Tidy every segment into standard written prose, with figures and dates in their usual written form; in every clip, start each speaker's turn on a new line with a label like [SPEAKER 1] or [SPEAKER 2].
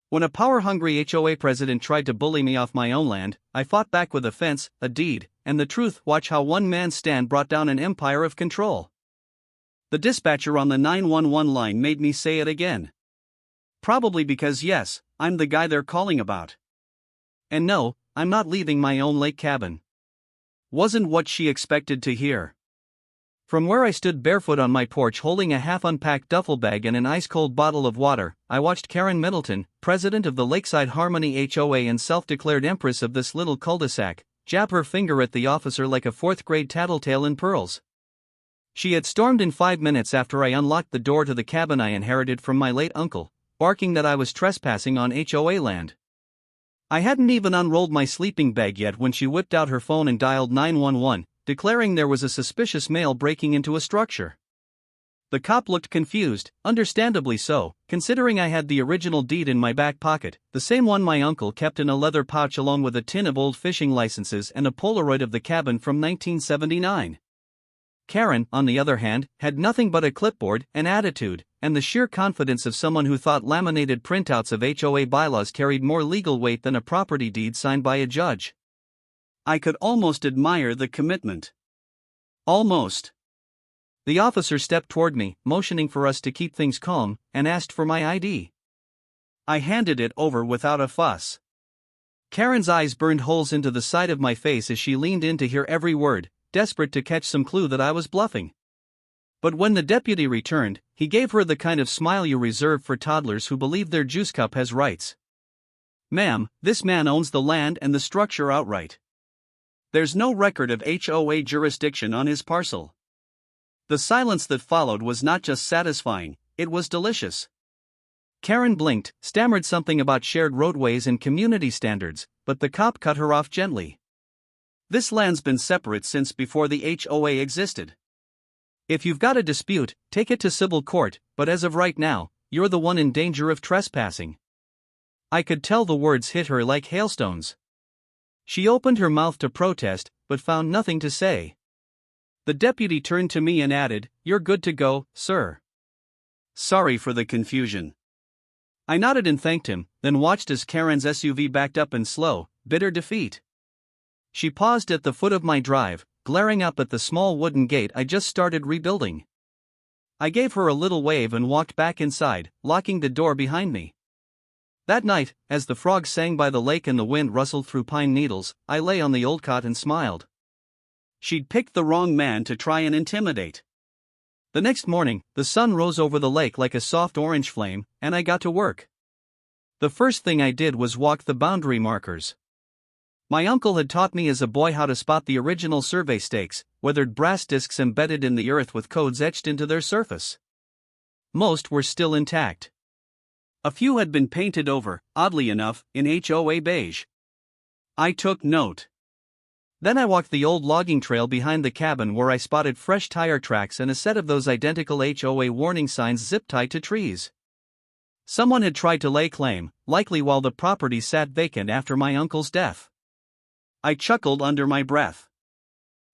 [SPEAKER 1] When a power-hungry HOA president tried to bully me off my own land, I fought back with a fence, a deed, and the truth. Watch how one man's stand brought down an empire of control. The dispatcher on the 911 line made me say it again. Probably because yes, I'm the guy they're calling about. And no, I'm not leaving my own lake cabin. Wasn't what she expected to hear. From where I stood barefoot on my porch holding a half-unpacked duffel bag and an ice-cold bottle of water, I watched Karen Middleton, president of the Lakeside Harmony HOA and self-declared empress of this little cul-de-sac, jab her finger at the officer like a fourth-grade tattletale in pearls. She had stormed in 5 minutes after I unlocked the door to the cabin I inherited from my late uncle, barking that I was trespassing on HOA land. I hadn't even unrolled my sleeping bag yet when she whipped out her phone and dialed 911, declaring there was a suspicious male breaking into a structure. The cop looked confused, understandably so, considering I had the original deed in my back pocket, the same one my uncle kept in a leather pouch along with a tin of old fishing licenses and a Polaroid of the cabin from 1979. Karen, on the other hand, had nothing but a clipboard, an attitude, and the sheer confidence of someone who thought laminated printouts of HOA bylaws carried more legal weight than a property deed signed by a judge. I could almost admire the commitment. Almost. The officer stepped toward me, motioning for us to keep things calm, and asked for my ID. I handed it over without a fuss. Karen's eyes burned holes into the side of my face as she leaned in to hear every word, desperate to catch some clue that I was bluffing. But when the deputy returned, he gave her the kind of smile you reserve for toddlers who believe their juice cup has rights. "Ma'am, this man owns the land and the structure outright. There's no record of HOA jurisdiction on his parcel." The silence that followed was not just satisfying, it was delicious. Karen blinked, stammered something about shared roadways and community standards, but the cop cut her off gently. "This land's been separate since before the HOA existed. If you've got a dispute, take it to civil court, but as of right now, you're the one in danger of trespassing." I could tell the words hit her like hailstones. She opened her mouth to protest, but found nothing to say. The deputy turned to me and added, "You're good to go, sir. Sorry for the confusion." I nodded and thanked him, then watched as Karen's SUV backed up in slow, bitter defeat. She paused at the foot of my drive, glaring up at the small wooden gate I just started rebuilding. I gave her a little wave and walked back inside, locking the door behind me. That night, as the frogs sang by the lake and the wind rustled through pine needles, I lay on the old cot and smiled. She'd picked the wrong man to try and intimidate. The next morning, the sun rose over the lake like a soft orange flame, and I got to work. The first thing I did was walk the boundary markers. My uncle had taught me as a boy how to spot the original survey stakes, weathered brass discs embedded in the earth with codes etched into their surface. Most were still intact. A few had been painted over, oddly enough, in HOA beige. I took note. Then I walked the old logging trail behind the cabin where I spotted fresh tire tracks and a set of those identical HOA warning signs zip-tied to trees. Someone had tried to lay claim, likely while the property sat vacant after my uncle's death. I chuckled under my breath.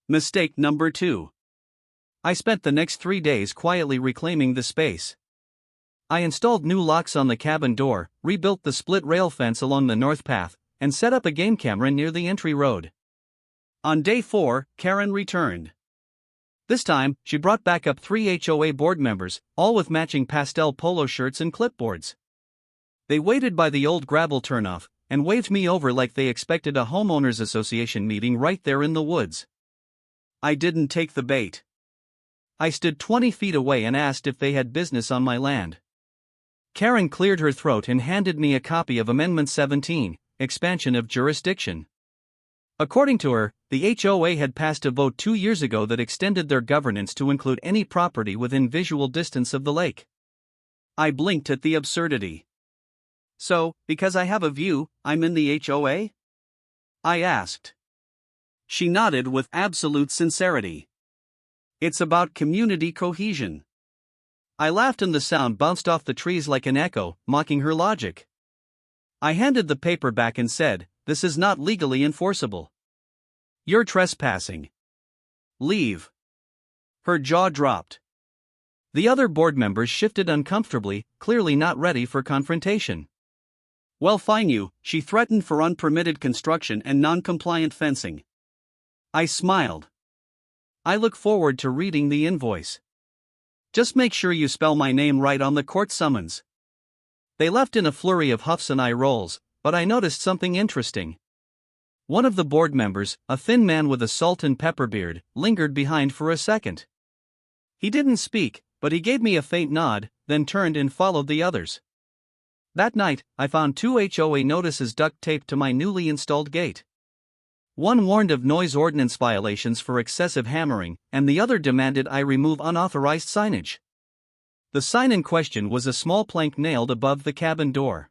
[SPEAKER 1] Mistake number 2. I spent the next 3 days quietly reclaiming the space. I installed new locks on the cabin door, rebuilt the split rail fence along the north path, and set up a game camera near the entry road. On day 4, Karen returned. This time, she brought back up 3 HOA board members, all with matching pastel polo shirts and clipboards. They waited by the old gravel turnoff, and waved me over like they expected a homeowners association meeting right there in the woods. I didn't take the bait. I stood 20 feet away and asked if they had business on my land. Karen cleared her throat and handed me a copy of Amendment 17, Expansion of Jurisdiction. According to her, the HOA had passed a vote 2 years ago that extended their governance to include any property within visual distance of the lake. I blinked at the absurdity. "So, because I have a view, I'm in the HOA?" I asked. She nodded with absolute sincerity. "It's about community cohesion." I laughed and the sound bounced off the trees like an echo, mocking her logic. I handed the paper back and said, "This is not legally enforceable. You're trespassing. Leave." Her jaw dropped. The other board members shifted uncomfortably, clearly not ready for confrontation. "Well, fine you," she threatened, "for unpermitted construction and non-compliant fencing." I smiled. "I look forward to reading the invoice. Just make sure you spell my name right on the court summons." They left in a flurry of huffs and eye rolls, but I noticed something interesting. One of the board members, a thin man with a salt and pepper beard, lingered behind for a second. He didn't speak, but he gave me a faint nod, then turned and followed the others. That night, I found 2 HOA notices duct taped to my newly installed gate. One warned of noise ordinance violations for excessive hammering, and the other demanded I remove unauthorized signage. The sign in question was a small plank nailed above the cabin door.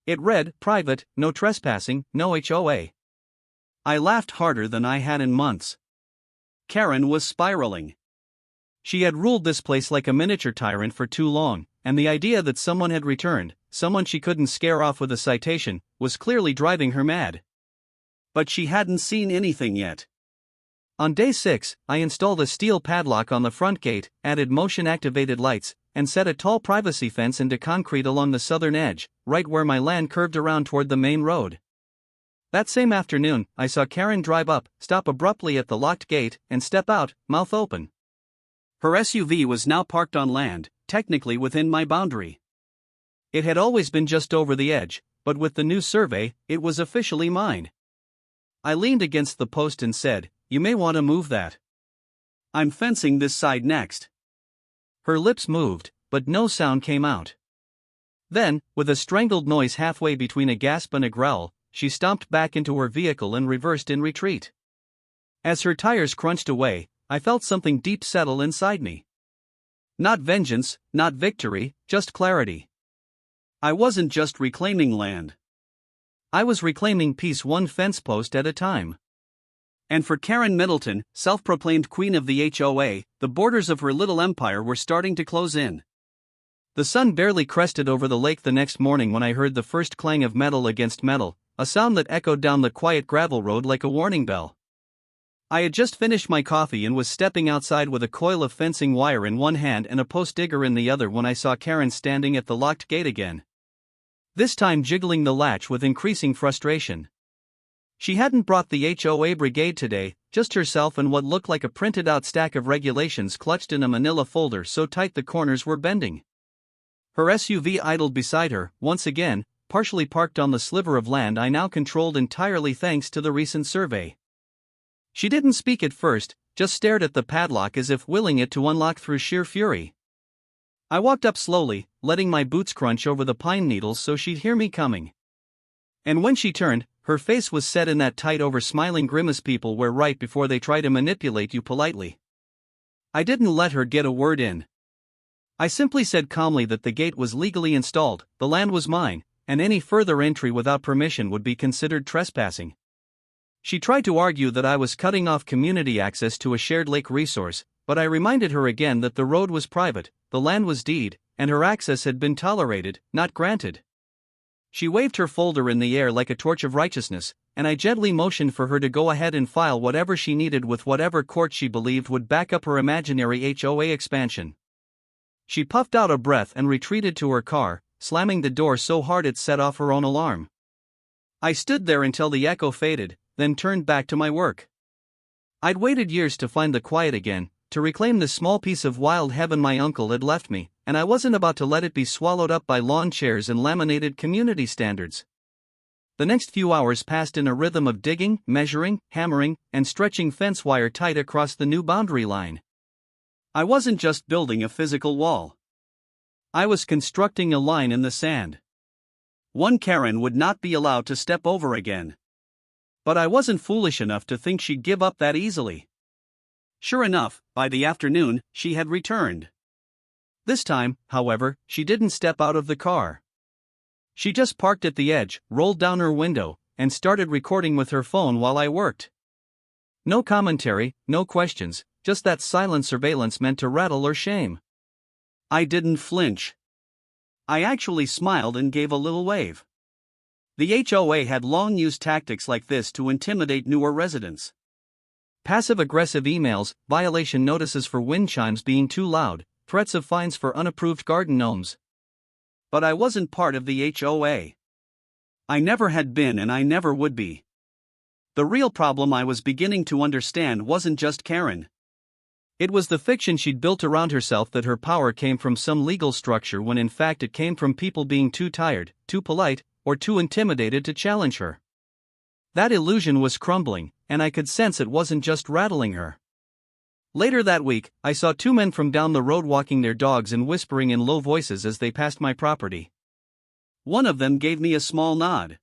[SPEAKER 1] It read, "Private, no trespassing, no HOA." I laughed harder than I had in months. Karen was spiraling. She had ruled this place like a miniature tyrant for too long, and the idea that someone had returned, someone she couldn't scare off with a citation, was clearly driving her mad. But she hadn't seen anything yet. On day 6, I installed a steel padlock on the front gate, added motion-activated lights, and set a tall privacy fence into concrete along the southern edge, right where my land curved around toward the main road. That same afternoon, I saw Karen drive up, stop abruptly at the locked gate, and step out, mouth open. Her SUV was now parked on land, technically within my boundary. It had always been just over the edge, but with the new survey, it was officially mine. I leaned against the post and said, "You may want to move that. I'm fencing this side next." Her lips moved, but no sound came out. Then, with a strangled noise halfway between a gasp and a growl, she stomped back into her vehicle and reversed in retreat. As her tires crunched away, I felt something deep settle inside me. Not vengeance, not victory, just clarity. I wasn't just reclaiming land. I was reclaiming peace, one fence post at a time. And for Karen Middleton, self-proclaimed queen of the HOA, the borders of her little empire were starting to close in. The sun barely crested over the lake the next morning when I heard the first clang of metal against metal, a sound that echoed down the quiet gravel road like a warning bell. I had just finished my coffee and was stepping outside with a coil of fencing wire in one hand and a post digger in the other when I saw Karen standing at the locked gate again. This time jiggling the latch with increasing frustration. She hadn't brought the HOA brigade today, just herself and what looked like a printed-out stack of regulations clutched in a manila folder so tight the corners were bending. Her SUV idled beside her, once again, partially parked on the sliver of land I now controlled entirely thanks to the recent survey. She didn't speak at first, just stared at the padlock as if willing it to unlock through sheer fury. I walked up slowly, letting my boots crunch over the pine needles so she'd hear me coming. And when she turned, her face was set in that tight over-smiling grimace people wear right before they try to manipulate you politely. I didn't let her get a word in. I simply said calmly that the gate was legally installed, the land was mine, and any further entry without permission would be considered trespassing. She tried to argue that I was cutting off community access to a shared lake resource, but I reminded her again that the road was private, the land was deed, and her access had been tolerated, not granted. She waved her folder in the air like a torch of righteousness, and I gently motioned for her to go ahead and file whatever she needed with whatever court she believed would back up her imaginary HOA expansion. She puffed out a breath and retreated to her car, slamming the door so hard it set off her own alarm. I stood there until the echo faded, then turned back to my work. I'd waited years to find the quiet again, to reclaim the small piece of wild heaven my uncle had left me, and I wasn't about to let it be swallowed up by lawn chairs and laminated community standards. The next few hours passed in a rhythm of digging, measuring, hammering, and stretching fence wire tight across the new boundary line. I wasn't just building a physical wall. I was constructing a line in the sand. One Karen would not be allowed to step over again. But I wasn't foolish enough to think she'd give up that easily. Sure enough, by the afternoon, she had returned. This time, however, she didn't step out of the car. She just parked at the edge, rolled down her window, and started recording with her phone while I worked. No commentary, no questions, just that silent surveillance meant to rattle or shame. I didn't flinch. I actually smiled and gave a little wave. The HOA had long used tactics like this to intimidate newer residents. Passive-aggressive emails, violation notices for wind chimes being too loud, threats of fines for unapproved garden gnomes. But I wasn't part of the HOA. I never had been and I never would be. The real problem I was beginning to understand wasn't just Karen. It was the fiction she'd built around herself that her power came from some legal structure when in fact it came from people being too tired, too polite, or too intimidated to challenge her. That illusion was crumbling, and I could sense it wasn't just rattling her. Later that week, I saw two men from down the road walking their dogs and whispering in low voices as they passed my property. One of them gave me a small nod.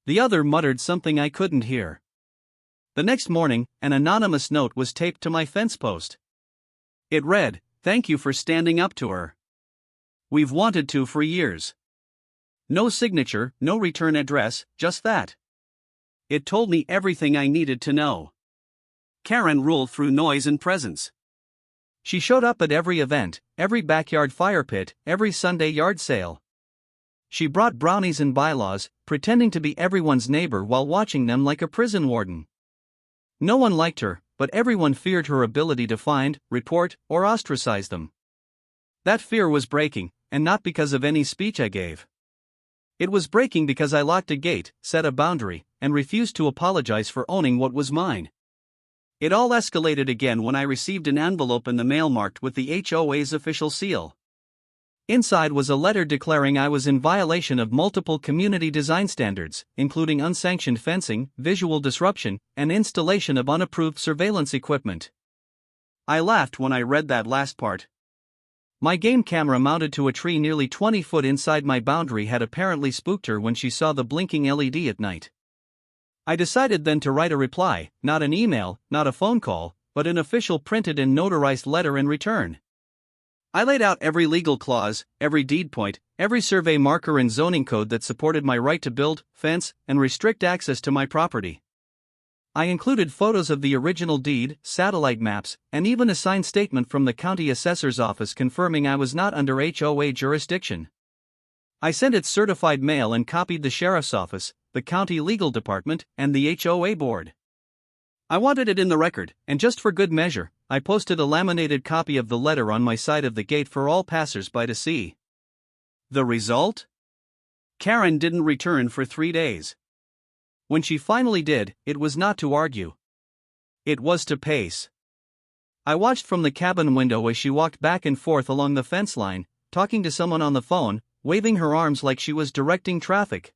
[SPEAKER 1] The other muttered something I couldn't hear. The next morning, an anonymous note was taped to my fence post. It read, "Thank you for standing up to her. We've wanted to for years." No signature, no return address, just that. It told me everything I needed to know. Karen ruled through noise and presence. She showed up at every event, every backyard fire pit, every Sunday yard sale. She brought brownies and bylaws, pretending to be everyone's neighbor while watching them like a prison warden. No one liked her, but everyone feared her ability to find, report, or ostracize them. That fear was breaking, and not because of any speech I gave. It was breaking because I locked a gate, set a boundary, and refused to apologize for owning what was mine. It all escalated again when I received an envelope in the mail marked with the HOA's official seal. Inside was a letter declaring I was in violation of multiple community design standards, including unsanctioned fencing, visual disruption, and installation of unapproved surveillance equipment. I laughed when I read that last part. My game camera mounted to a tree nearly 20 foot inside my boundary had apparently spooked her when she saw the blinking LED at night. I decided then to write a reply, not an email, not a phone call, but an official printed and notarized letter in return. I laid out every legal clause, every deed point, every survey marker and zoning code that supported my right to build, fence, and restrict access to my property. I included photos of the original deed, satellite maps, and even a signed statement from the county assessor's office confirming I was not under HOA jurisdiction. I sent it certified mail and copied the sheriff's office, the county legal department, and the HOA board. I wanted it in the record, and just for good measure, I posted a laminated copy of the letter on my side of the gate for all passers-by to see. The result? Karen didn't return for 3 days. When she finally did, it was not to argue. It was to pace. I watched from the cabin window as she walked back and forth along the fence line, talking to someone on the phone, waving her arms like she was directing traffic.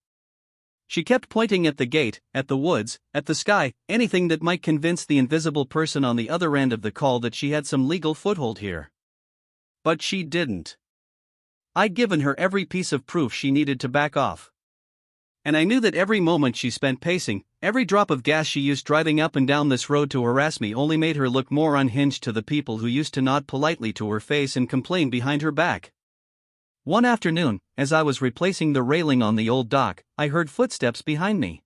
[SPEAKER 1] She kept pointing at the gate, at the woods, at the sky, anything that might convince the invisible person on the other end of the call that she had some legal foothold here. But she didn't. I'd given her every piece of proof she needed to back off. And I knew that every moment she spent pacing, every drop of gas she used driving up and down this road to harass me only made her look more unhinged to the people who used to nod politely to her face and complain behind her back. One afternoon, as I was replacing the railing on the old dock, I heard footsteps behind me.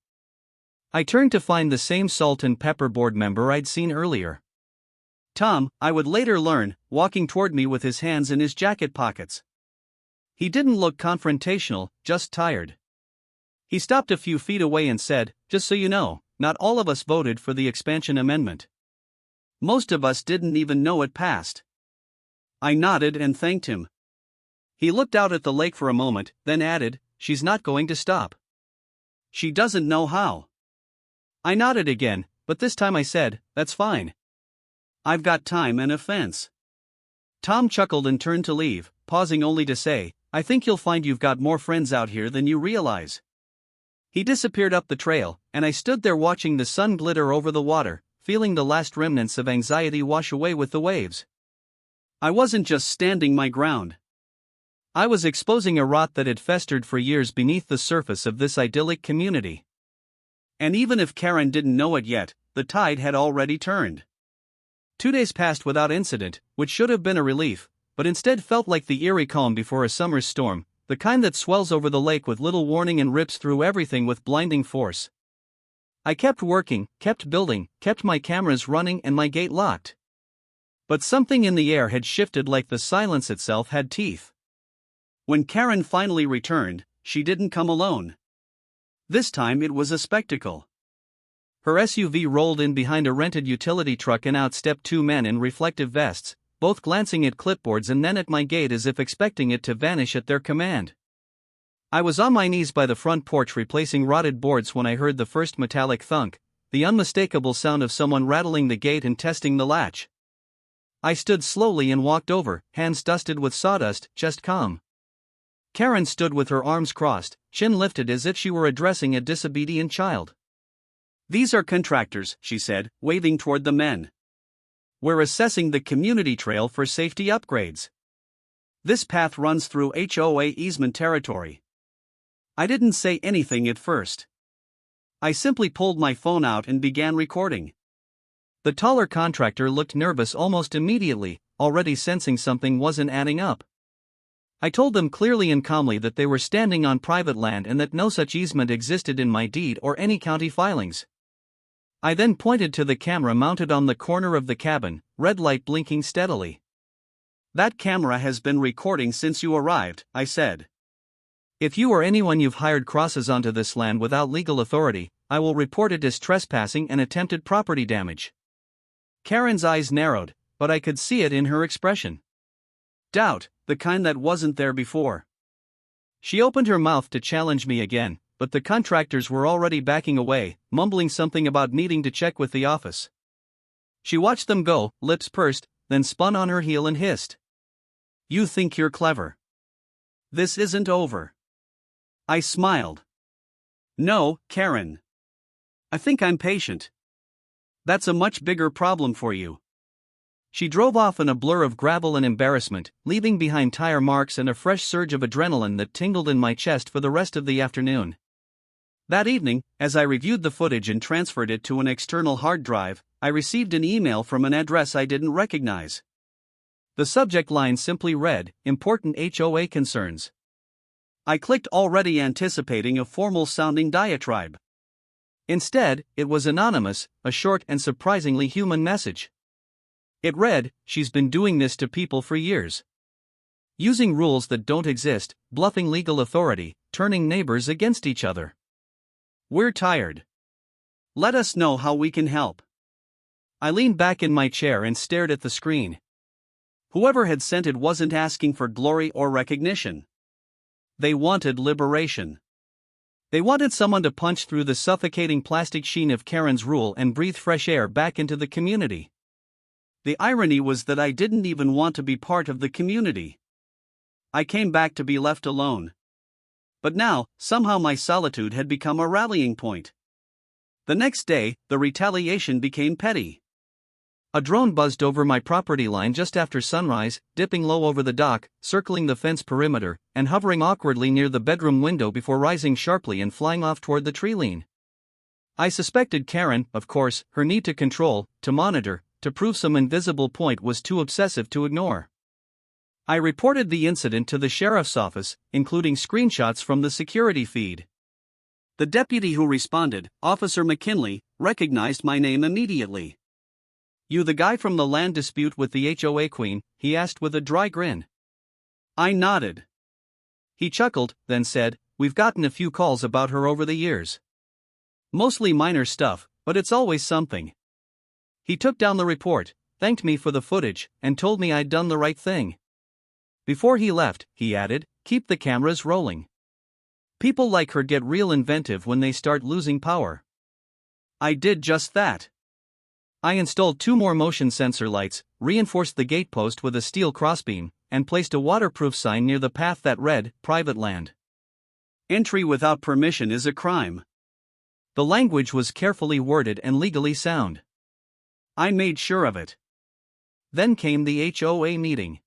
[SPEAKER 1] I turned to find the same salt and pepper board member I'd seen earlier. Tom, I would later learn, walking toward me with his hands in his jacket pockets. He didn't look confrontational, just tired. He stopped a few feet away and said, "Just so you know, not all of us voted for the expansion amendment. Most of us didn't even know it passed." I nodded and thanked him. He looked out at the lake for a moment, then added, "She's not going to stop. She doesn't know how." I nodded again, but this time I said, "That's fine. I've got time and a fence." Tom chuckled and turned to leave, pausing only to say, "I think you'll find you've got more friends out here than you realize." He disappeared up the trail, and I stood there watching the sun glitter over the water, feeling the last remnants of anxiety wash away with the waves. I wasn't just standing my ground. I was exposing a rot that had festered for years beneath the surface of this idyllic community. And even if Karen didn't know it yet, the tide had already turned. 2 days passed without incident, which should have been a relief, but instead felt like the eerie calm before a summer's storm, the kind that swells over the lake with little warning and rips through everything with blinding force. I kept working, kept building, kept my cameras running and my gate locked. But something in the air had shifted like the silence itself had teeth. When Karen finally returned, she didn't come alone. This time it was a spectacle. Her SUV rolled in behind a rented utility truck and out stepped 2 men in reflective vests, both glancing at clipboards and then at my gate as if expecting it to vanish at their command. I was on my knees by the front porch replacing rotted boards when I heard the first metallic thunk, the unmistakable sound of someone rattling the gate and testing the latch. I stood slowly and walked over, hands dusted with sawdust, just calm. Karen stood with her arms crossed, chin lifted as if she were addressing a disobedient child. "These are contractors," she said, waving toward the men. "We're assessing the community trail for safety upgrades. This path runs through HOA easement territory." I didn't say anything at first. I simply pulled my phone out and began recording. The taller contractor looked nervous almost immediately, already sensing something wasn't adding up. I told them clearly and calmly that they were standing on private land and that no such easement existed in my deed or any county filings. I then pointed to the camera mounted on the corner of the cabin, red light blinking steadily. "That camera has been recording since you arrived," I said. "If you or anyone you've hired crosses onto this land without legal authority, I will report it as trespassing and attempted property damage." Karen's eyes narrowed, but I could see it in her expression. Doubt, the kind that wasn't there before. She opened her mouth to challenge me again, but the contractors were already backing away, mumbling something about needing to check with the office. She watched them go, lips pursed, then spun on her heel and hissed. "You think you're clever. This isn't over." I smiled. "No, Karen. I think I'm patient. That's a much bigger problem for you." She drove off in a blur of gravel and embarrassment, leaving behind tire marks and a fresh surge of adrenaline that tingled in my chest for the rest of the afternoon. That evening, as I reviewed the footage and transferred it to an external hard drive, I received an email from an address I didn't recognize. The subject line simply read, "Important HOA concerns." I clicked, already anticipating a formal-sounding diatribe. Instead, it was anonymous, a short and surprisingly human message. It read, "She's been doing this to people for years. Using rules that don't exist, bluffing legal authority, turning neighbors against each other. We're tired. Let us know how we can help." I leaned back in my chair and stared at the screen. Whoever had sent it wasn't asking for glory or recognition. They wanted liberation. They wanted someone to punch through the suffocating plastic sheen of Karen's rule and breathe fresh air back into the community. The irony was that I didn't even want to be part of the community. I came back to be left alone. But now, somehow my solitude had become a rallying point. The next day, the retaliation became petty. A drone buzzed over my property line just after sunrise, dipping low over the dock, circling the fence perimeter, and hovering awkwardly near the bedroom window before rising sharply and flying off toward the tree line. I suspected Karen, of course. Her need to control, to monitor, to prove some invisible point was too obsessive to ignore. I reported the incident to the sheriff's office, including screenshots from the security feed. The deputy who responded, Officer McKinley, recognized my name immediately. "You the guy from the land dispute with the HOA queen?" he asked with a dry grin. I nodded. He chuckled, then said, "We've gotten a few calls about her over the years. Mostly minor stuff, but it's always something." He took down the report, thanked me for the footage, and told me I'd done the right thing. Before he left, he added, "Keep the cameras rolling. People like her get real inventive when they start losing power." I did just that. I installed 2 more motion sensor lights, reinforced the gatepost with a steel crossbeam, and placed a waterproof sign near the path that read, "Private land. Entry without permission is a crime." The language was carefully worded and legally sound. I made sure of it. Then came the HOA meeting.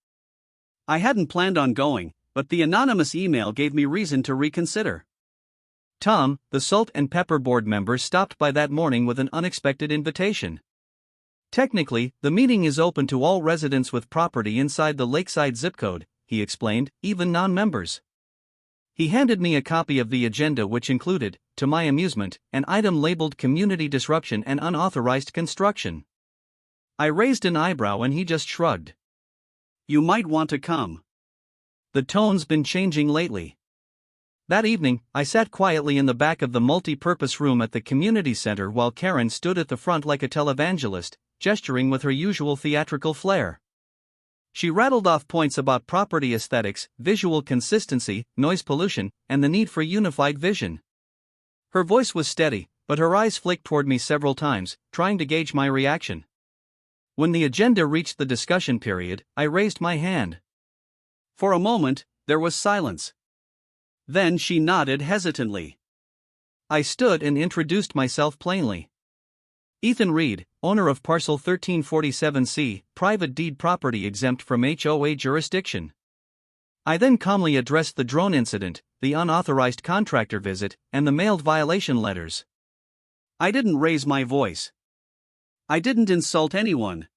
[SPEAKER 1] I hadn't planned on going, but the anonymous email gave me reason to reconsider. Tom, the Salt and Pepper Board member, stopped by that morning with an unexpected invitation. "Technically, the meeting is open to all residents with property inside the Lakeside zip code," he explained, "even non-members." He handed me a copy of the agenda, which included, to my amusement, an item labeled Community Disruption and Unauthorized Construction. I raised an eyebrow and he just shrugged. "You might want to come. The tone's been changing lately." That evening, I sat quietly in the back of the multi-purpose room at the community center while Karen stood at the front like a televangelist, gesturing with her usual theatrical flair. She rattled off points about property aesthetics, visual consistency, noise pollution, and the need for unified vision. Her voice was steady, but her eyes flicked toward me several times, trying to gauge my reaction. When the agenda reached the discussion period, I raised my hand. For a moment, there was silence. Then she nodded hesitantly. I stood and introduced myself plainly. Ethan Reed, owner of parcel 1347C, private deed property exempt from HOA jurisdiction. I then calmly addressed the drone incident, the unauthorized contractor visit, and the mailed violation letters. I didn't raise my voice. I didn't insult anyone.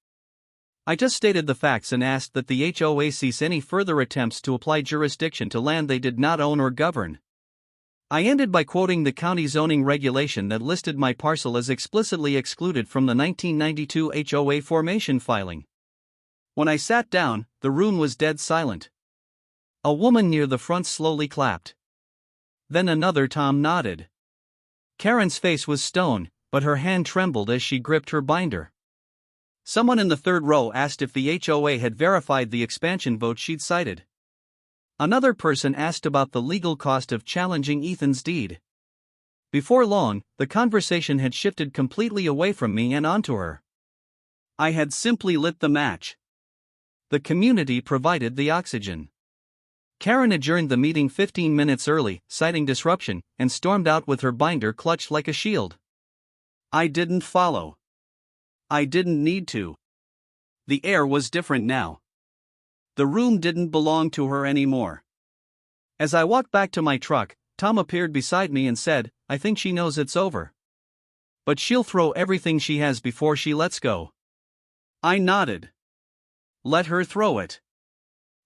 [SPEAKER 1] I just stated the facts and asked that the HOA cease any further attempts to apply jurisdiction to land they did not own or govern. I ended by quoting the county zoning regulation that listed my parcel as explicitly excluded from the 1992 HOA formation filing. When I sat down, the room was dead silent. A woman near the front slowly clapped. Then another Tom nodded. Karen's face was stone, but her hand trembled as she gripped her binder. Someone in the third row asked if the HOA had verified the expansion vote she'd cited. Another person asked about the legal cost of challenging Ethan's deed. Before long, the conversation had shifted completely away from me and onto her. I had simply lit the match. The community provided the oxygen. Karen adjourned the meeting 15 minutes early, citing disruption, and stormed out with her binder clutched like a shield. I didn't follow. I didn't need to. The air was different now. The room didn't belong to her anymore. As I walked back to my truck, Tom appeared beside me and said, "I think she knows it's over. But she'll throw everything she has before she lets go." I nodded. Let her throw it.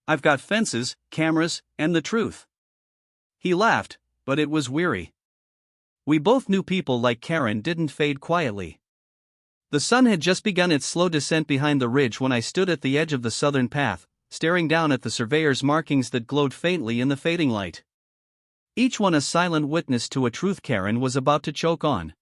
[SPEAKER 1] I've got fences, cameras, and the truth. He laughed, but it was weary. We both knew people like Karen didn't fade quietly. The sun had just begun its slow descent behind the ridge when I stood at the edge of the southern path, staring down at the surveyor's markings that glowed faintly in the fading light. Each one a silent witness to a truth Karen was about to choke on.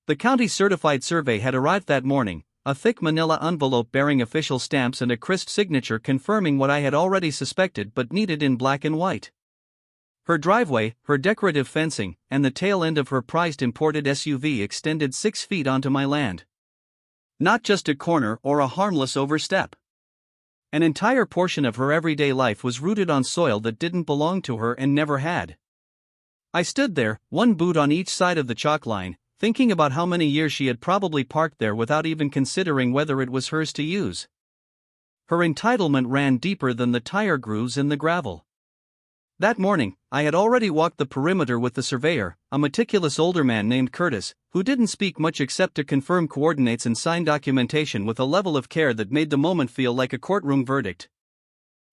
[SPEAKER 1] The county certified survey had arrived that morning, a thick manila envelope bearing official stamps and a crisp signature confirming what I had already suspected but needed in black and white. Her driveway, her decorative fencing, and the tail end of her prized imported SUV extended 6 feet onto my land. Not just a corner or a harmless overstep. An entire portion of her everyday life was rooted on soil that didn't belong to her and never had. I stood there, one boot on each side of the chalk line, thinking about how many years she had probably parked there without even considering whether it was hers to use. Her entitlement ran deeper than the tire grooves in the gravel. That morning, I had already walked the perimeter with the surveyor, a meticulous older man named Curtis, who didn't speak much except to confirm coordinates and sign documentation with a level of care that made the moment feel like a courtroom verdict.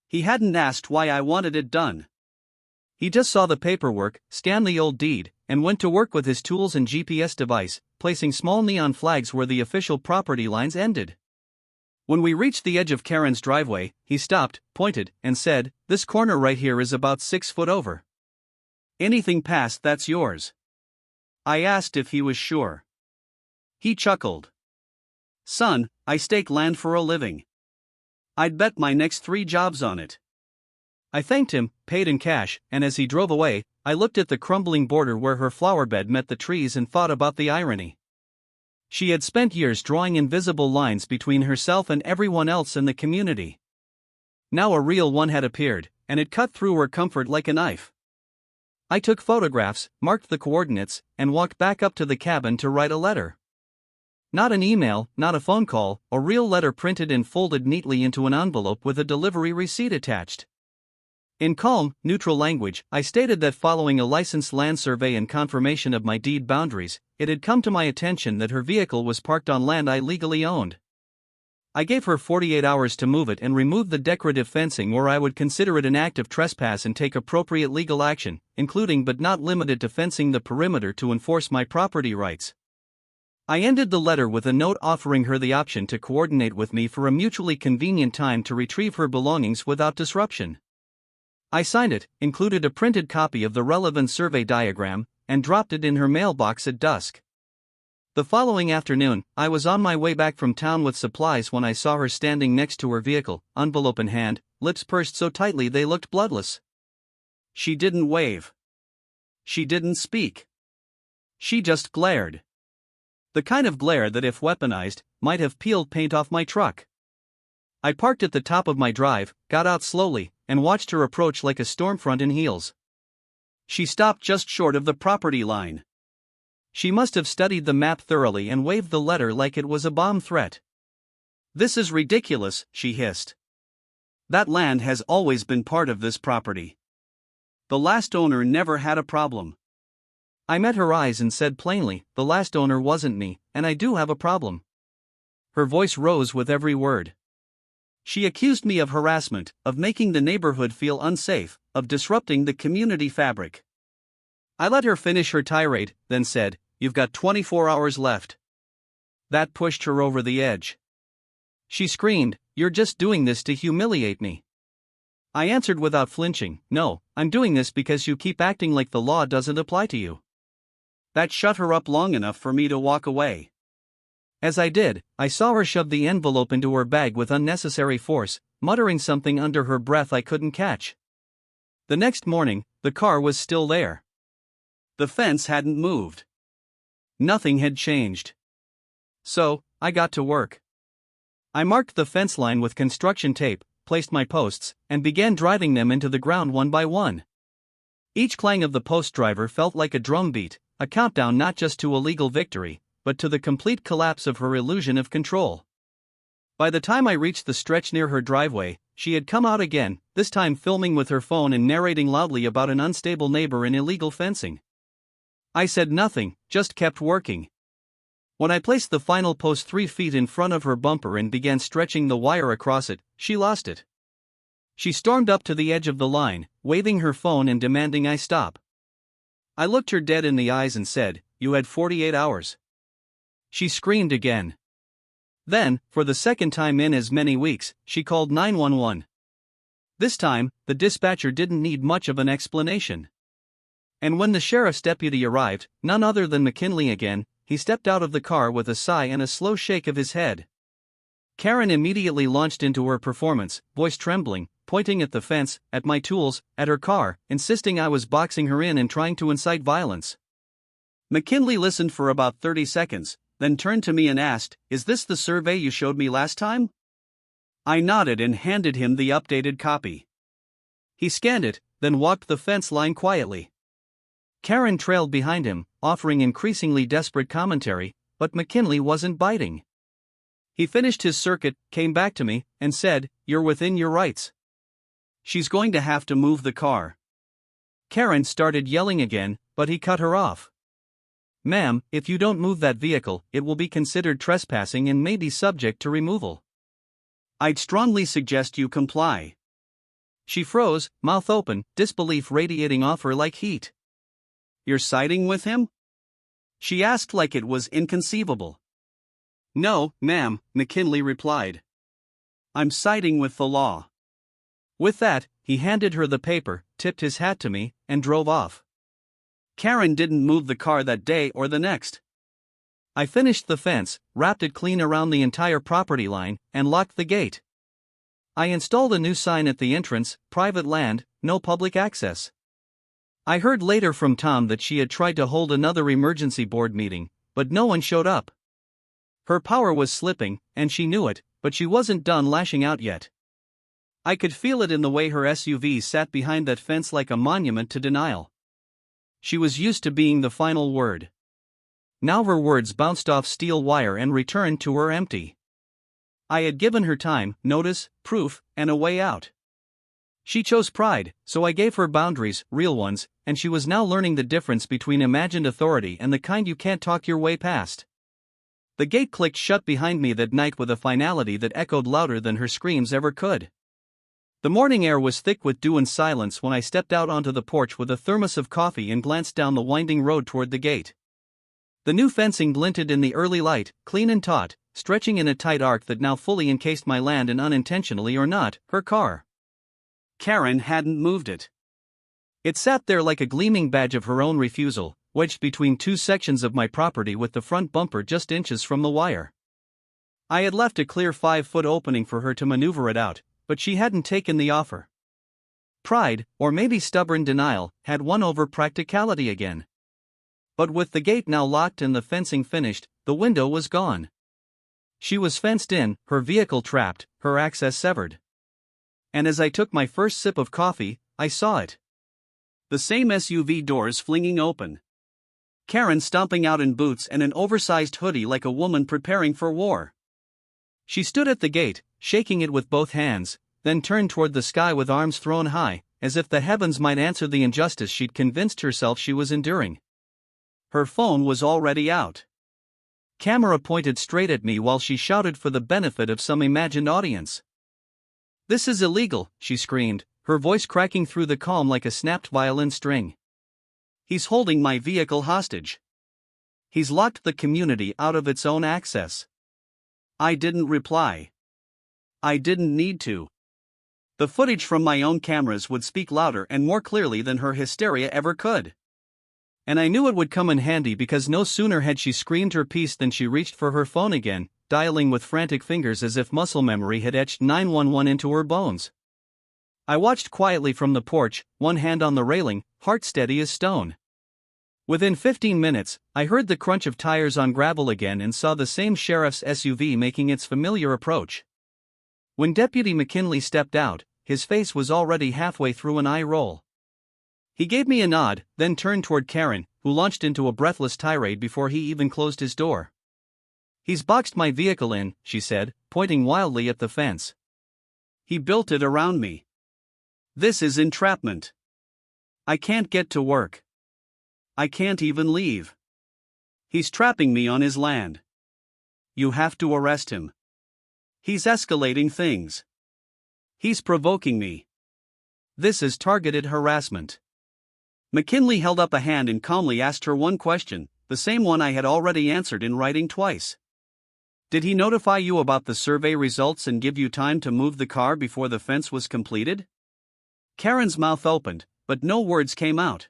[SPEAKER 1] He hadn't asked why I wanted it done. He just saw the paperwork, scanned the old deed, and went to work with his tools and GPS device, placing small neon flags where the official property lines ended. When we reached the edge of Karen's driveway, he stopped, pointed, and said, "This corner right here is about 6 foot over. Anything past that's yours." I asked if he was sure. He chuckled. "Son, I stake land for a living. I'd bet my next 3 jobs on it." I thanked him, paid in cash, and as he drove away, I looked at the crumbling border where her flower bed met the trees and thought about the irony. She had spent years drawing invisible lines between herself and everyone else in the community. Now a real one had appeared, and it cut through her comfort like a knife. I took photographs, marked the coordinates, and walked back up to the cabin to write a letter. Not an email, not a phone call, a real letter printed and folded neatly into an envelope with a delivery receipt attached. In calm, neutral language, I stated that following a licensed land survey and confirmation of my deed boundaries, it had come to my attention that her vehicle was parked on land I legally owned. I gave her 48 hours to move it and remove the decorative fencing, or I would consider it an act of trespass and take appropriate legal action, including but not limited to fencing the perimeter to enforce my property rights. I ended the letter with a note offering her the option to coordinate with me for a mutually convenient time to retrieve her belongings without disruption. I signed it, included a printed copy of the relevant survey diagram, and dropped it in her mailbox at dusk. The following afternoon, I was on my way back from town with supplies when I saw her standing next to her vehicle, envelope in hand, lips pursed so tightly they looked bloodless. She didn't wave. She didn't speak. She just glared. The kind of glare that, if weaponized, might have peeled paint off my truck. I parked at the top of my drive, got out slowly, and watched her approach like a storm front in heels. She stopped just short of the property line. She must have studied the map thoroughly and waved the letter like it was a bomb threat. "This is ridiculous," she hissed. "That land has always been part of this property. The last owner never had a problem." I met her eyes and said plainly, "The last owner wasn't me, and I do have a problem." Her voice rose with every word. She accused me of harassment, of making the neighborhood feel unsafe, of disrupting the community fabric. I let her finish her tirade, then said, "You've got 24 hours left." That pushed her over the edge. She screamed, "You're just doing this to humiliate me." I answered without flinching, "No, I'm doing this because you keep acting like the law doesn't apply to you." That shut her up long enough for me to walk away. As I did, I saw her shove the envelope into her bag with unnecessary force, muttering something under her breath I couldn't catch. The next morning, the car was still there. The fence hadn't moved. Nothing had changed. So, I got to work. I marked the fence line with construction tape, placed my posts, and began driving them into the ground one by one. Each clang of the post driver felt like a drum beat, a countdown not just to a legal victory, but to the complete collapse of her illusion of control. By the time I reached the stretch near her driveway, she had come out again, this time filming with her phone and narrating loudly about an unstable neighbor and illegal fencing. I said nothing, just kept working. When I placed the final post 3 feet in front of her bumper and began stretching the wire across it, she lost it. She stormed up to the edge of the line, waving her phone and demanding I stop. I looked her dead in the eyes and said, "You had 48 hours. She screamed again. Then, for the second time in as many weeks, she called 911. This time, the dispatcher didn't need much of an explanation. And when the sheriff's deputy arrived, none other than McKinley again, he stepped out of the car with a sigh and a slow shake of his head. Karen immediately launched into her performance, voice trembling, pointing at the fence, at my tools, at her car, insisting I was boxing her in and trying to incite violence. McKinley listened for about 30 seconds, then turned to me and asked, "Is this the survey you showed me last time?" I nodded and handed him the updated copy. He scanned it, then walked the fence line quietly. Karen trailed behind him, offering increasingly desperate commentary, but McKinley wasn't biting. He finished his circuit, came back to me, and said, "You're within your rights. She's going to have to move the car." Karen started yelling again, but he cut her off. "Ma'am, if you don't move that vehicle, it will be considered trespassing and may be subject to removal. I'd strongly suggest you comply." She froze, mouth open, disbelief radiating off her like heat. "You're siding with him?" she asked like it was inconceivable. "No, ma'am," McKinley replied. "I'm siding with the law." With that, he handed her the paper, tipped his hat to me, and drove off. Karen didn't move the car that day or the next. I finished the fence, wrapped it clean around the entire property line, and locked the gate. I installed a new sign at the entrance, "Private land, no public access." I heard later from Tom that she had tried to hold another emergency board meeting, but no one showed up. Her power was slipping, and she knew it, but she wasn't done lashing out yet. I could feel it in the way her SUV sat behind that fence like a monument to denial. She was used to being the final word. Now her words bounced off steel wire and returned to her empty. I had given her time, notice, proof, and a way out. She chose pride, so I gave her boundaries, real ones, and she was now learning the difference between imagined authority and the kind you can't talk your way past. The gate clicked shut behind me that night with a finality that echoed louder than her screams ever could. The morning air was thick with dew and silence when I stepped out onto the porch with a thermos of coffee and glanced down the winding road toward the gate. The new fencing glinted in the early light, clean and taut, stretching in a tight arc that now fully encased my land and unintentionally or not, her car. Karen hadn't moved it. It sat there like a gleaming badge of her own refusal, wedged between two sections of my property with the front bumper just inches from the wire. I had left a clear 5-foot opening for her to maneuver it out, but she hadn't taken the offer. Pride, or maybe stubborn denial, had won over practicality again. But with the gate now locked and the fencing finished, the window was gone. She was fenced in, her vehicle trapped, her access severed. And as I took my first sip of coffee, I saw it. The same SUV doors flinging open. Karen stomping out in boots and an oversized hoodie like a woman preparing for war. She stood at the gate, shaking it with both hands, then turned toward the sky with arms thrown high, as if the heavens might answer the injustice she'd convinced herself she was enduring. Her phone was already out. Camera pointed straight at me while she shouted for the benefit of some imagined audience. "This is illegal," she screamed, her voice cracking through the calm like a snapped violin string. "He's holding my vehicle hostage. He's locked the community out of its own access." I didn't reply. I didn't need to. The footage from my own cameras would speak louder and more clearly than her hysteria ever could. And I knew it would come in handy because no sooner had she screamed her piece than she reached for her phone again, dialing with frantic fingers as if muscle memory had etched 911 into her bones. I watched quietly from the porch, one hand on the railing, heart steady as stone. Within 15 minutes, I heard the crunch of tires on gravel again and saw the same sheriff's SUV making its familiar approach. When Deputy McKinley stepped out, his face was already halfway through an eye roll. He gave me a nod, then turned toward Karen, who launched into a breathless tirade before he even closed his door. "He's boxed my vehicle in," she said, pointing wildly at the fence. "He built it around me. This is entrapment. I can't get to work. I can't even leave. He's trapping me on his land. You have to arrest him. He's escalating things. He's provoking me. This is targeted harassment." McKinley held up a hand and calmly asked her one question, the same one I had already answered in writing twice. "Did he notify you about the survey results and give you time to move the car before the fence was completed?" Karen's mouth opened, but no words came out.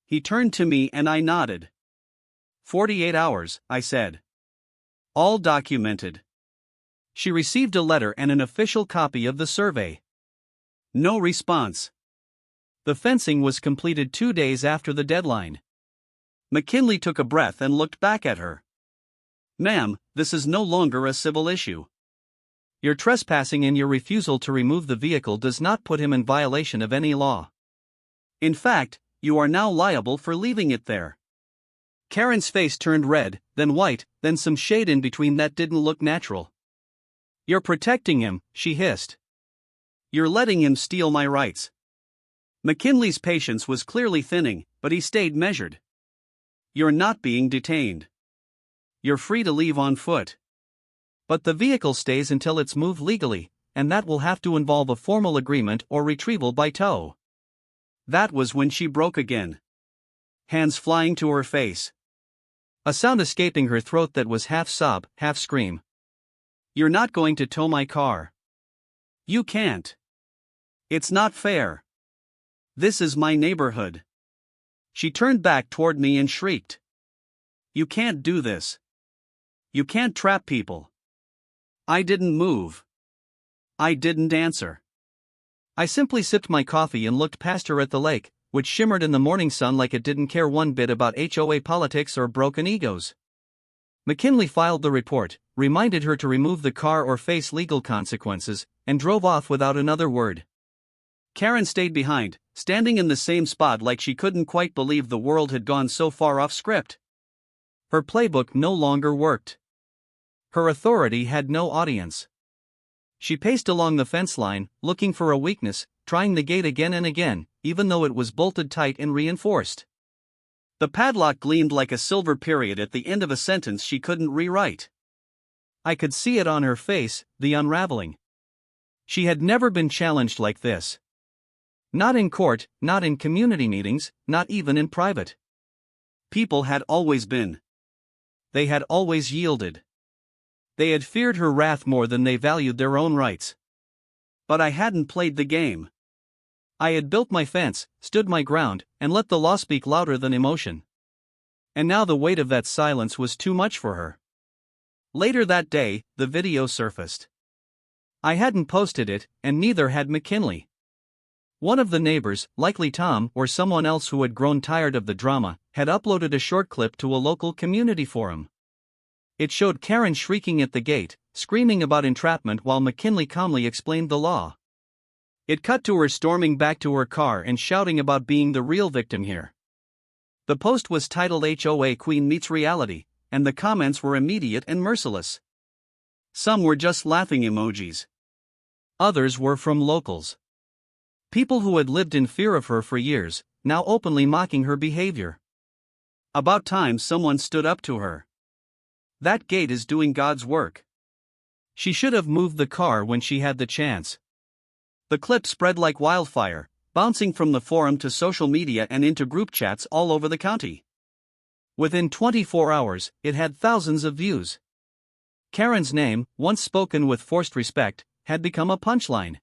[SPEAKER 1] He turned to me and I nodded. 48 hours, I said. All documented. She received a letter and an official copy of the survey. No response. The fencing was completed 2 days after the deadline. McKinley took a breath and looked back at her. "Ma'am, this is no longer a civil issue. Your trespassing and your refusal to remove the vehicle does not put him in violation of any law. In fact, you are now liable for leaving it there." Karen's face turned red, then white, then some shade in between that didn't look natural. "You're protecting him," she hissed. "You're letting him steal my rights." McKinley's patience was clearly thinning, but he stayed measured. "You're not being detained. You're free to leave on foot. But the vehicle stays until it's moved legally, and that will have to involve a formal agreement or retrieval by tow." That was when she broke again. Hands flying to her face. A sound escaping her throat that was half sob, half scream. "You're not going to tow my car. You can't. It's not fair. This is my neighborhood." She turned back toward me and shrieked. "You can't do this. You can't trap people." I didn't move. I didn't answer. I simply sipped my coffee and looked past her at the lake, which shimmered in the morning sun like it didn't care one bit about HOA politics or broken egos. McKinley filed the report, reminded her to remove the car or face legal consequences, and drove off without another word. Karen stayed behind, standing in the same spot like she couldn't quite believe the world had gone so far off script. Her playbook no longer worked. Her authority had no audience. She paced along the fence line, looking for a weakness, trying the gate again and again, even though it was bolted tight and reinforced. The padlock gleamed like a silver period at the end of a sentence she couldn't rewrite. I could see it on her face, the unraveling. She had never been challenged like this. Not in court, not in community meetings, not even in private. People had always been. They had always yielded. They had feared her wrath more than they valued their own rights. But I hadn't played the game. I had built my fence, stood my ground, and let the law speak louder than emotion. And now the weight of that silence was too much for her. Later that day, the video surfaced. I hadn't posted it, and neither had McKinley. One of the neighbors, likely Tom or someone else who had grown tired of the drama, had uploaded a short clip to a local community forum. It showed Karen shrieking at the gate, screaming about entrapment while McKinley calmly explained the law. It cut to her storming back to her car and shouting about being the real victim here. The post was titled HOA Queen Meets Reality, and the comments were immediate and merciless. Some were just laughing emojis. Others were from locals. People who had lived in fear of her for years, now openly mocking her behavior. About time someone stood up to her. That gate is doing God's work. She should have moved the car when she had the chance. The clip spread like wildfire, bouncing from the forum to social media and into group chats all over the county. Within 24 hours, it had thousands of views. Karen's name, once spoken with forced respect, had become a punchline.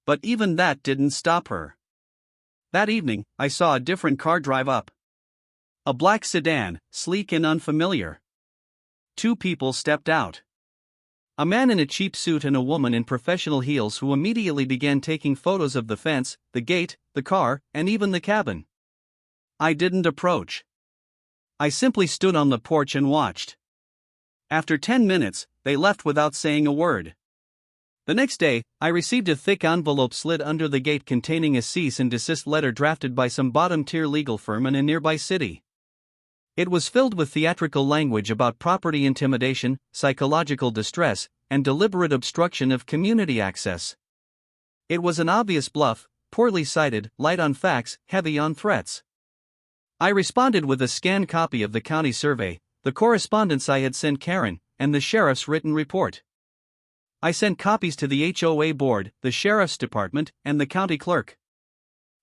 [SPEAKER 1] But even that didn't stop her. That evening, I saw a different car drive up. A black sedan, sleek and unfamiliar. Two people stepped out. A man in a cheap suit and a woman in professional heels who immediately began taking photos of the fence, the gate, the car, and even the cabin. I didn't approach. I simply stood on the porch and watched. After 10 minutes, they left without saying a word. The next day, I received a thick envelope slid under the gate containing a cease and desist letter drafted by some bottom-tier legal firm in a nearby city. It was filled with theatrical language about property intimidation, psychological distress, and deliberate obstruction of community access. It was an obvious bluff, poorly cited, light on facts, heavy on threats. I responded with a scanned copy of the county survey, the correspondence I had sent Karen, and the sheriff's written report. I sent copies to the HOA board, the sheriff's department, and the county clerk.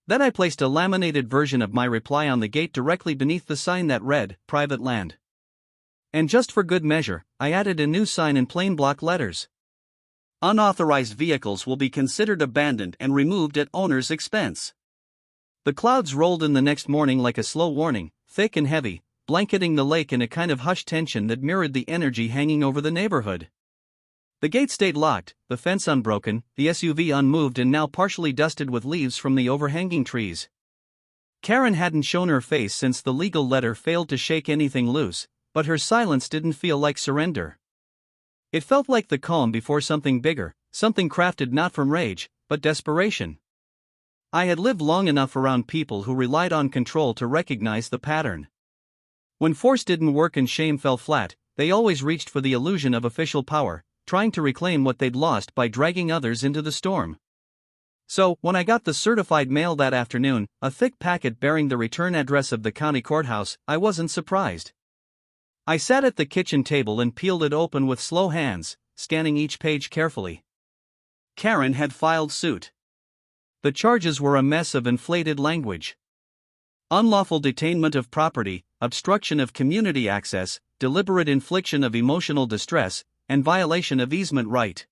[SPEAKER 1] Then I placed a laminated version of my reply on the gate directly beneath the sign that read, "Private Land." And just for good measure, I added a new sign in plain block letters. Unauthorized vehicles will be considered abandoned and removed at owner's expense. The clouds rolled in the next morning like a slow warning, thick and heavy, blanketing the lake in a kind of hushed tension that mirrored the energy hanging over the neighborhood. The gate stayed locked, the fence unbroken, the SUV unmoved and now partially dusted with leaves from the overhanging trees. Karen hadn't shown her face since the legal letter failed to shake anything loose, but her silence didn't feel like surrender. It felt like the calm before something bigger, something crafted not from rage, but desperation. I had lived long enough around people who relied on control to recognize the pattern. When force didn't work and shame fell flat, they always reached for the illusion of official power, trying to reclaim what they'd lost by dragging others into the storm. So, when I got the certified mail that afternoon, a thick packet bearing the return address of the county courthouse, I wasn't surprised. I sat at the kitchen table and peeled it open with slow hands, scanning each page carefully. Karen had filed suit. The charges were a mess of inflated language. Unlawful detainment of property, obstruction of community access, deliberate infliction of emotional distress, and violation of easement right.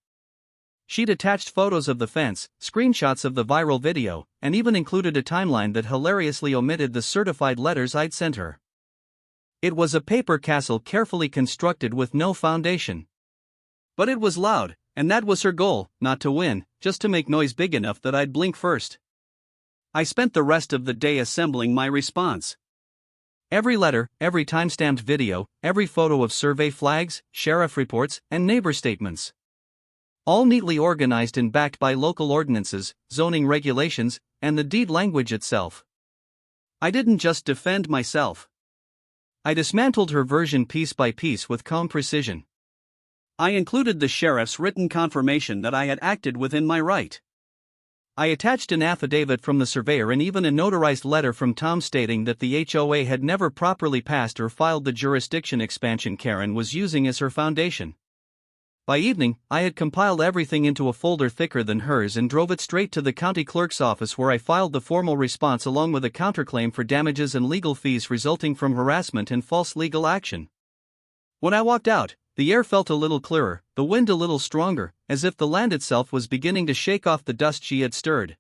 [SPEAKER 1] She'd attached photos of the fence, screenshots of the viral video, and even included a timeline that hilariously omitted the certified letters I'd sent her. It was a paper castle carefully constructed with no foundation. But it was loud, and that was her goal, not to win, just to make noise big enough that I'd blink first. I spent the rest of the day assembling my response. Every letter, every timestamped video, every photo of survey flags, sheriff reports, and neighbor statements. All neatly organized and backed by local ordinances, zoning regulations, and the deed language itself. I didn't just defend myself. I dismantled her version piece by piece with calm precision. I included the sheriff's written confirmation that I had acted within my right. I attached an affidavit from the surveyor and even a notarized letter from Tom stating that the HOA had never properly passed or filed the jurisdiction expansion Karen was using as her foundation. By evening, I had compiled everything into a folder thicker than hers and drove it straight to the county clerk's office where I filed the formal response along with a counterclaim for damages and legal fees resulting from harassment and false legal action. When I walked out, the air felt a little clearer, the wind a little stronger, as if the land itself was beginning to shake off the dust she had stirred.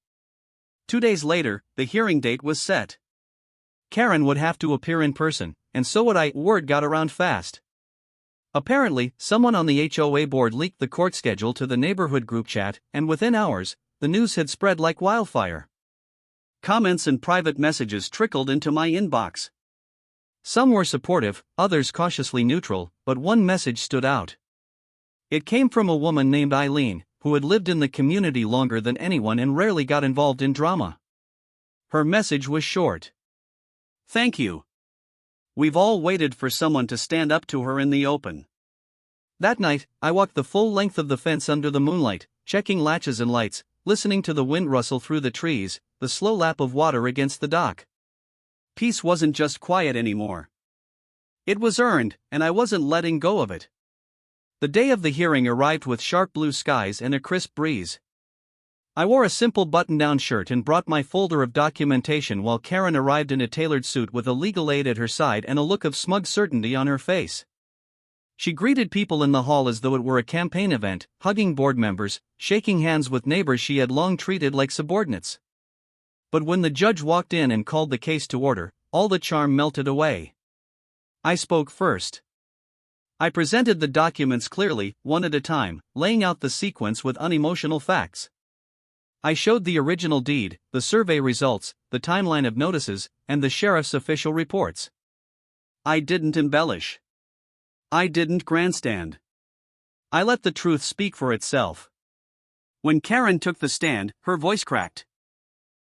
[SPEAKER 1] 2 days later, the hearing date was set. Karen would have to appear in person, and so would I. Word got around fast. Apparently, someone on the HOA board leaked the court schedule to the neighborhood group chat, and within hours, the news had spread like wildfire. Comments and private messages trickled into my inbox. Some were supportive, others cautiously neutral, but one message stood out. It came from a woman named Eileen, who had lived in the community longer than anyone and rarely got involved in drama. Her message was short. "Thank you. We've all waited for someone to stand up to her in the open." That night, I walked the full length of the fence under the moonlight, checking latches and lights, listening to the wind rustle through the trees, the slow lap of water against the dock. Peace wasn't just quiet anymore. It was earned, and I wasn't letting go of it. The day of the hearing arrived with sharp blue skies and a crisp breeze. I wore a simple button-down shirt and brought my folder of documentation while Karen arrived in a tailored suit with a legal aid at her side and a look of smug certainty on her face. She greeted people in the hall as though it were a campaign event, hugging board members, shaking hands with neighbors she had long treated like subordinates. But when the judge walked in and called the case to order, all the charm melted away. I spoke first. I presented the documents clearly, one at a time, laying out the sequence with unemotional facts. I showed the original deed, the survey results, the timeline of notices, and the sheriff's official reports. I didn't embellish. I didn't grandstand. I let the truth speak for itself. When Karen took the stand, her voice cracked.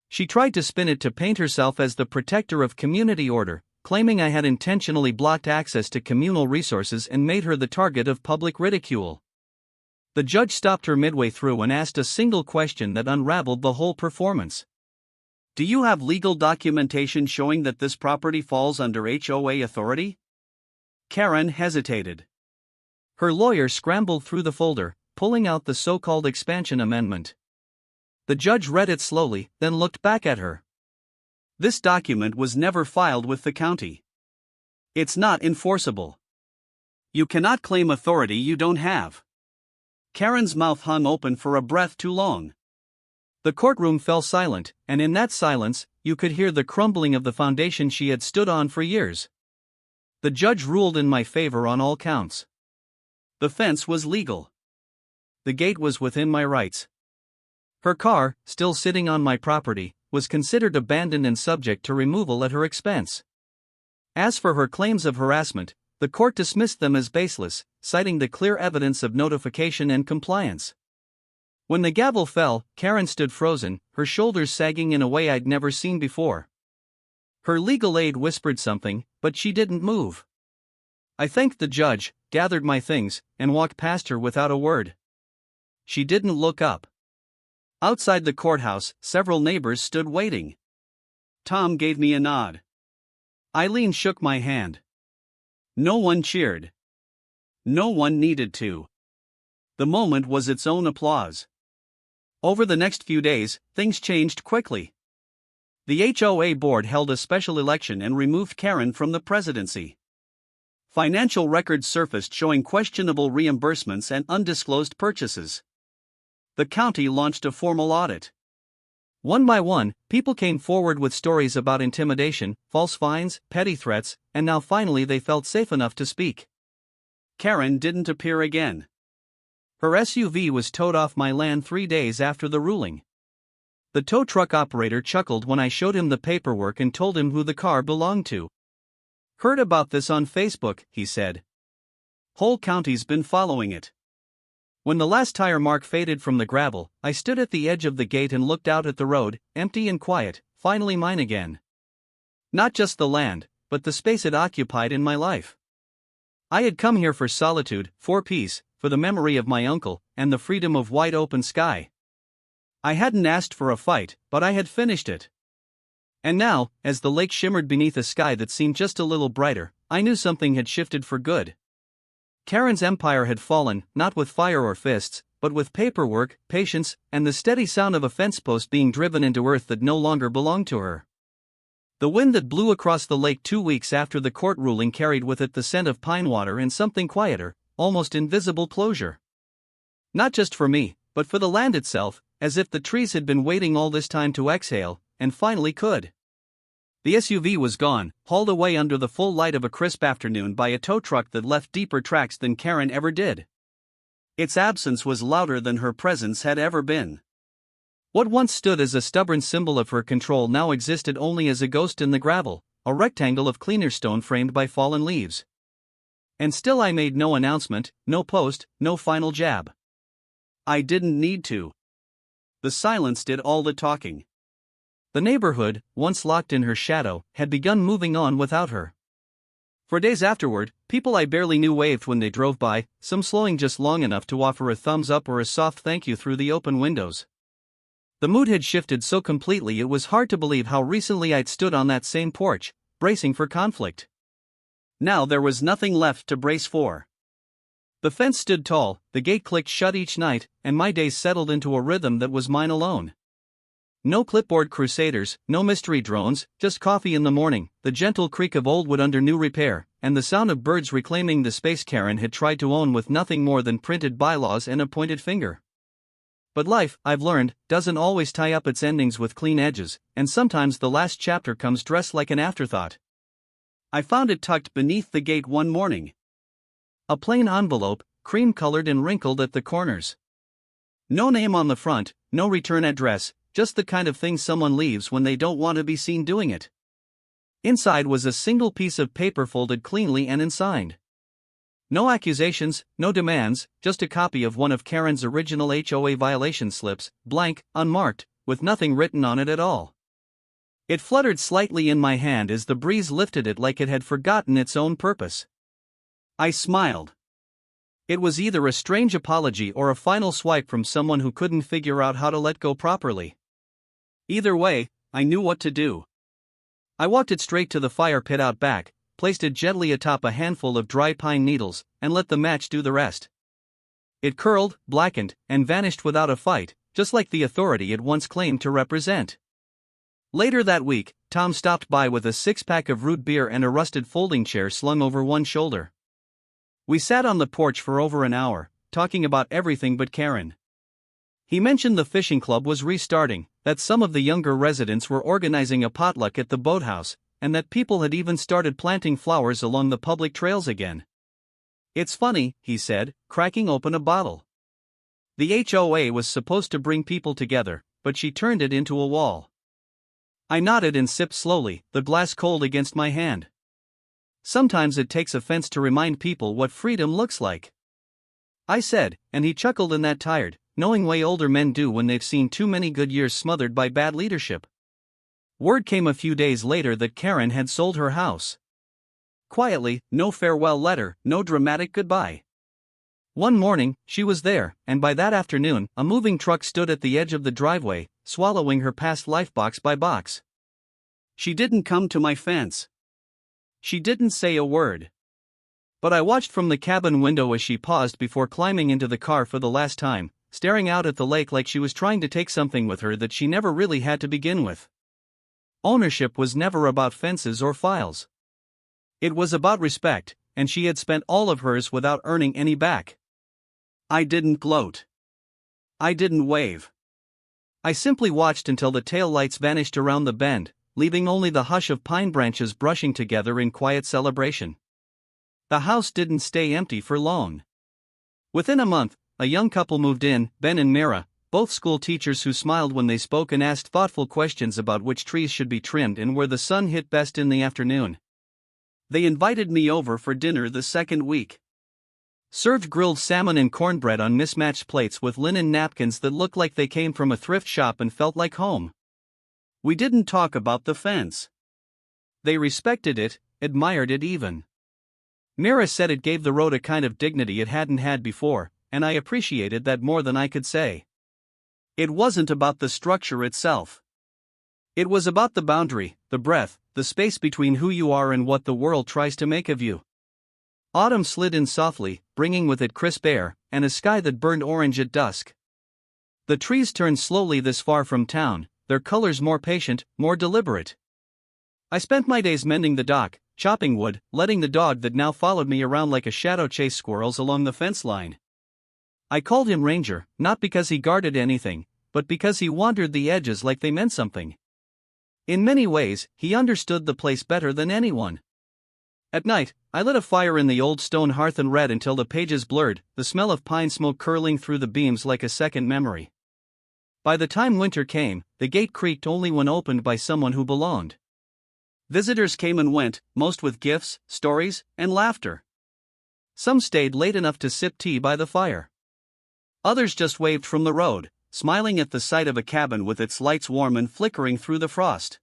[SPEAKER 1] She tried to spin it to paint herself as the protector of community order, claiming I had intentionally blocked access to communal resources and made her the target of public ridicule. The judge stopped her midway through and asked a single question that unraveled the whole performance. "Do you have legal documentation showing that this property falls under HOA authority?" Karen hesitated. Her lawyer scrambled through the folder, pulling out the so-called expansion amendment. The judge read it slowly, then looked back at her. "This document was never filed with the county. It's not enforceable. You cannot claim authority you don't have." Karen's mouth hung open for a breath too long. The courtroom fell silent, and in that silence, you could hear the crumbling of the foundation she had stood on for years. The judge ruled in my favor on all counts. The fence was legal. The gate was within my rights. Her car, still sitting on my property, was considered abandoned and subject to removal at her expense. As for her claims of harassment, the court dismissed them as baseless, citing the clear evidence of notification and compliance. When the gavel fell, Karen stood frozen, her shoulders sagging in a way I'd never seen before. Her legal aid whispered something, but she didn't move. I thanked the judge, gathered my things, and walked past her without a word. She didn't look up. Outside the courthouse, several neighbors stood waiting. Tom gave me a nod. Eileen shook my hand. No one cheered. No one needed to. The moment was its own applause. Over the next few days, things changed quickly. The HOA board held a special election and removed Karen from the presidency. Financial records surfaced showing questionable reimbursements and undisclosed purchases. The county launched a formal audit. One by one, people came forward with stories about intimidation, false fines, petty threats, and now finally they felt safe enough to speak. Karen didn't appear again. Her SUV was towed off my land 3 days after the ruling. The tow truck operator chuckled when I showed him the paperwork and told him who the car belonged to. "Heard about this on Facebook," he said. "Whole county's been following it." When the last tire mark faded from the gravel, I stood at the edge of the gate and looked out at the road, empty and quiet, finally mine again. Not just the land, but the space it occupied in my life. I had come here for solitude, for peace, for the memory of my uncle, and the freedom of wide open sky. I hadn't asked for a fight, but I had finished it. And now, as the lake shimmered beneath a sky that seemed just a little brighter, I knew something had shifted for good. Karen's empire had fallen, not with fire or fists, but with paperwork, patience, and the steady sound of a fence post being driven into earth that no longer belonged to her. The wind that blew across the lake 2 weeks after the court ruling carried with it the scent of pine water and something quieter, almost invisible closure. Not just for me, but for the land itself, as if the trees had been waiting all this time to exhale, and finally could. The SUV was gone, hauled away under the full light of a crisp afternoon by a tow truck that left deeper tracks than Karen ever did. Its absence was louder than her presence had ever been. What once stood as a stubborn symbol of her control now existed only as a ghost in the gravel, a rectangle of cleaner stone framed by fallen leaves. And still I made no announcement, no post, no final jab. I didn't need to. The silence did all the talking. The neighborhood, once locked in her shadow, had begun moving on without her. For days afterward, people I barely knew waved when they drove by, some slowing just long enough to offer a thumbs up or a soft thank you through the open windows. The mood had shifted so completely it was hard to believe how recently I'd stood on that same porch, bracing for conflict. Now there was nothing left to brace for. The fence stood tall, the gate clicked shut each night, and my days settled into a rhythm that was mine alone. No clipboard crusaders, no mystery drones, just coffee in the morning, the gentle creak of old wood under new repair, and the sound of birds reclaiming the space Karen had tried to own with nothing more than printed bylaws and a pointed finger. But life, I've learned, doesn't always tie up its endings with clean edges, and sometimes the last chapter comes dressed like an afterthought. I found it tucked beneath the gate one morning. A plain envelope, cream-colored and wrinkled at the corners. No name on the front, no return address, just the kind of thing someone leaves when they don't want to be seen doing it. Inside was a single piece of paper folded cleanly and unsigned. No accusations, no demands, just a copy of one of Karen's original HOA violation slips, blank, unmarked, with nothing written on it at all. It fluttered slightly in my hand as the breeze lifted it like it had forgotten its own purpose. I smiled. It was either a strange apology or a final swipe from someone who couldn't figure out how to let go properly. Either way, I knew what to do. I walked it straight to the fire pit out back, placed it gently atop a handful of dry pine needles, and let the match do the rest. It curled, blackened, and vanished without a fight, just like the authority it once claimed to represent. Later that week, Tom stopped by with a six-pack of root beer and a rusted folding chair slung over one shoulder. We sat on the porch for over an hour, talking about everything but Karen. He mentioned the fishing club was restarting, that some of the younger residents were organizing a potluck at the boathouse, and that people had even started planting flowers along the public trails again. It's funny, he said, cracking open a bottle. The HOA was supposed to bring people together, but she turned it into a wall. I nodded and sipped slowly, the glass cold against my hand. Sometimes it takes offense to remind people what freedom looks like, I said, and he chuckled in that tired, knowing way older men do when they've seen too many good years smothered by bad leadership. Word came a few days later that Karen had sold her house. Quietly, no farewell letter, no dramatic goodbye. One morning, she was there, and by that afternoon, a moving truck stood at the edge of the driveway, swallowing her past life box by box. She didn't come to my fence. She didn't say a word. But I watched from the cabin window as she paused before climbing into the car for the last time, staring out at the lake like she was trying to take something with her that she never really had to begin with. Ownership was never about fences or files. It was about respect, and she had spent all of hers without earning any back. I didn't gloat. I didn't wave. I simply watched until the tail lights vanished around the bend, leaving only the hush of pine branches brushing together in quiet celebration. The house didn't stay empty for long. Within a month, a young couple moved in, Ben and Mara, both school teachers who smiled when they spoke and asked thoughtful questions about which trees should be trimmed and where the sun hit best in the afternoon. They invited me over for dinner the second week. Served grilled salmon and cornbread on mismatched plates with linen napkins that looked like they came from a thrift shop and felt like home. We didn't talk about the fence. They respected it, admired it even. Mira said it gave the road a kind of dignity it hadn't had before, and I appreciated that more than I could say. It wasn't about the structure itself. It was about the boundary, the breadth, the space between who you are and what the world tries to make of you. Autumn slid in softly, bringing with it crisp air, and a sky that burned orange at dusk. The trees turned slowly this far from town, their colors more patient, more deliberate. I spent my days mending the dock, chopping wood, letting the dog that now followed me around like a shadow chase squirrels along the fence line. I called him Ranger, not because he guarded anything, but because he wandered the edges like they meant something. In many ways, he understood the place better than anyone. At night, I lit a fire in the old stone hearth and read until the pages blurred, the smell of pine smoke curling through the beams like a second memory. By the time winter came, the gate creaked only when opened by someone who belonged. Visitors came and went, most with gifts, stories, and laughter. Some stayed late enough to sip tea by the fire. Others just waved from the road, smiling at the sight of a cabin with its lights warm and flickering through the frost.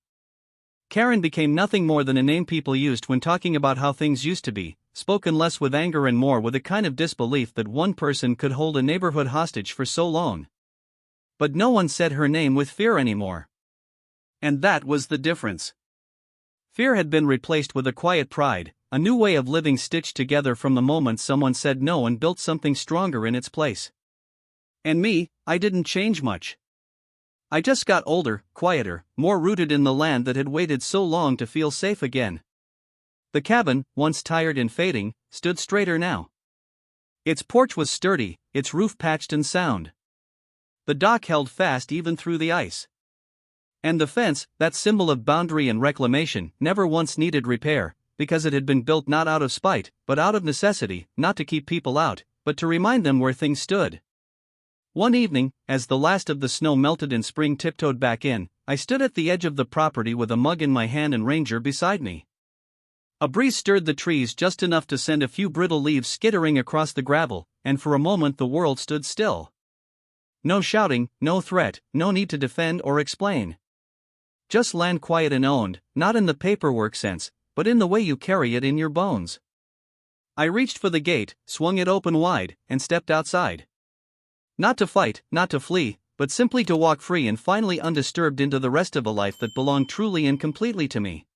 [SPEAKER 1] Karen became nothing more than a name people used when talking about how things used to be, spoken less with anger and more with a kind of disbelief that one person could hold a neighborhood hostage for so long. But no one said her name with fear anymore. And that was the difference. Fear had been replaced with a quiet pride, a new way of living stitched together from the moment someone said no and built something stronger in its place. And me, I didn't change much. I just got older, quieter, more rooted in the land that had waited so long to feel safe again. The cabin, once tired and fading, stood straighter now. Its porch was sturdy, its roof patched and sound. The dock held fast even through the ice. And the fence, that symbol of boundary and reclamation, never once needed repair, because it had been built not out of spite, but out of necessity, not to keep people out, but to remind them where things stood. One evening, as the last of the snow melted and spring tiptoed back in, I stood at the edge of the property with a mug in my hand and Ranger beside me. A breeze stirred the trees just enough to send a few brittle leaves skittering across the gravel, and for a moment the world stood still. No shouting, no threat, no need to defend or explain. Just land quiet and owned, not in the paperwork sense, but in the way you carry it in your bones. I reached for the gate, swung it open wide, and stepped outside. Not to fight, not to flee, but simply to walk free and finally undisturbed into the rest of a life that belonged truly and completely to me.